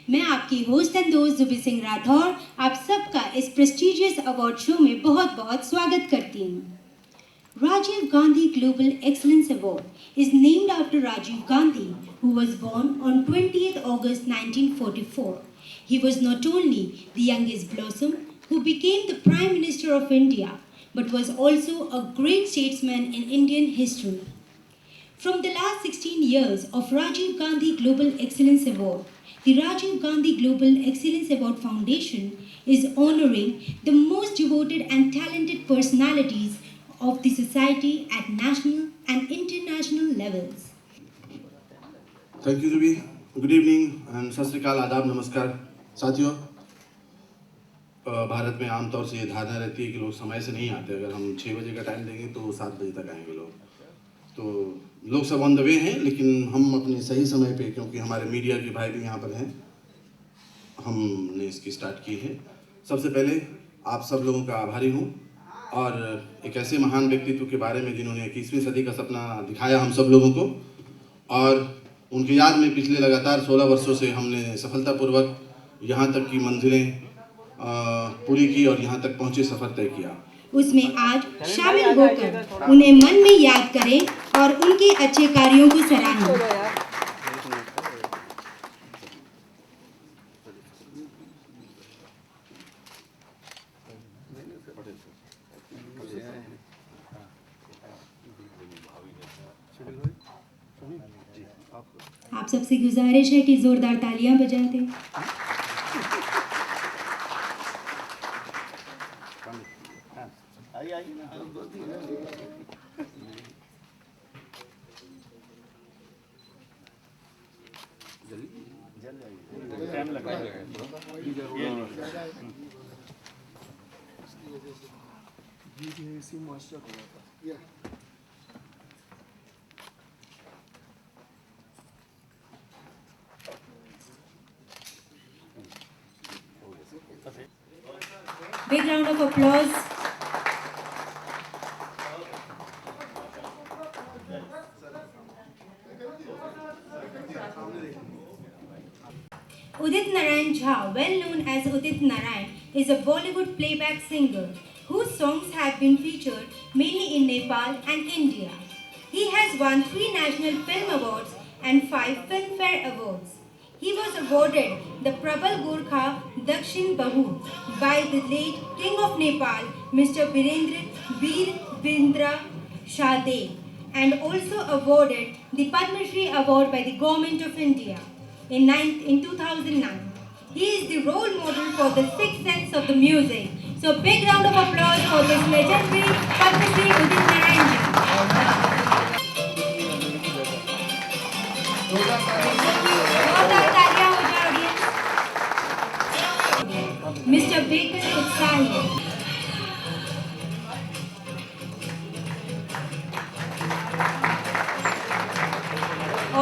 मैं आपकी host and दोस्त जुबी सिंह राठौर आप सबका इस प्रेस्टिजियस अवार्ड शो में बहुत बहुत स्वागत करती हूँ। Rajiv Gandhi Global Excellence Award is named after Rajiv Gandhi, who was born on 20th August 1944. He was not only the youngest blossom who became the Prime Minister of India, but was also a great statesman in Indian history. From the last 16 years of Rajiv Gandhi Global Excellence Award, the Rajiv Gandhi Global Excellence Award Foundation is honoring the most devoted and talented personalities of the society at national and international levels. Thank you, Zubi. Good evening and सत श्री अकाल, आदाब, नमस्कार साथियों। भारत में आमतौर से ये धारणा रहती है कि लोग समय से नहीं आते। अगर हम 6 बजे का टाइम देंगे तो 7 बजे तक आएंगे लोग। तो लोग सब ऑन द वे हैं, लेकिन हम अपने सही समय पे, क्योंकि हमारे मीडिया के भाई भी यहाँ पर हैं, हमने इसकी स्टार्ट की है। सबसे पहले आप सब लोगों का आभारी हूँ और एक ऐसे महान व्यक्तित्व के बारे में जिन्होंने 21वीं सदी का सपना दिखाया हम सब लोगों को, और उनकी याद में पिछले लगातार 16 वर्षों से हमने सफलतापूर्वक यहाँ तक की मंजिलें पूरी की और यहाँ तक पहुँचे सफ़र तय किया। उसमें आज शामिल होकर उन्हें मन में याद करें और उनके अच्छे कार्यों को सराहें। आप सबसे गुजारिश है कि जोरदार तालियां बजा दें। Big round of applause. Udit Narayan Jha, well known as Udit Narayan, is a Bollywood playback singer whose songs have been featured mainly in Nepal and India. He has won 3 National Film Awards and 5 Filmfare Awards. He was awarded the Prabal Gorkha Dakshin Bahu by the late King of Nepal, Mr. Birendra Shahdev, and also awarded the Padma Shri Award by the Government of India in 2009. He is the role model for the sixth sense of the music. So big round of applause for this legendary Padma Shri Udit Narayan Ji. Mr. Baker Utsahi.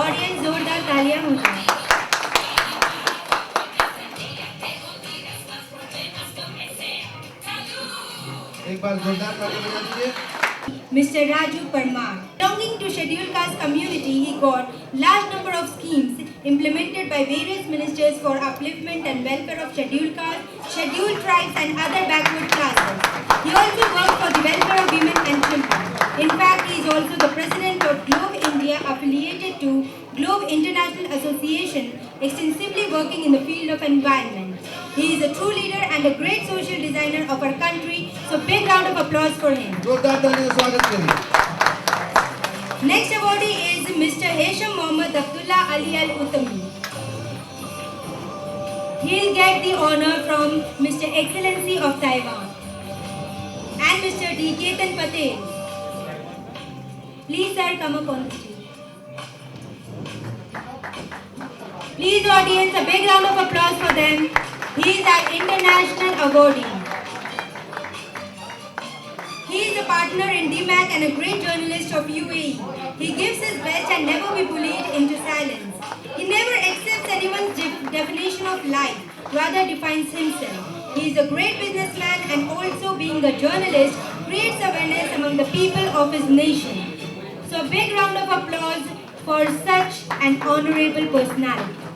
Audience जोरदार तालियां हो जाए। एक बार जोरदार तालियां बजा दीजिए। Mr. Raju Parmar. Belonging to scheduled caste community, he got large number of schemes implemented by various ministers for upliftment and welfare of scheduled castes, scheduled tribes and other backward classes. He also worked for the welfare of women and children. In fact, he is also the president of Globe India, affiliated to Globe International Association, extensively working in the field of environment. He is a true leader and a great social designer of our country. So big round of applause for him. Next awardee is Mr. Hesham Mohammad Abdullah Ali Al Uttami. He'll get the honor from Mr. Excellency of Taiwan and Mr. D. Ketan Patel. Please sir, come up on the stage. Please audience, a big round of applause for them. He is our international awardee. He is a partner in DMAC and a great journalist of UAE. He gives his best and never be bullied into silence. He never accepts anyone's definition of life, rather defines himself. He is a great businessman and also being a journalist creates awareness among the people of his nation. So a big round of applause for such an honorable personality.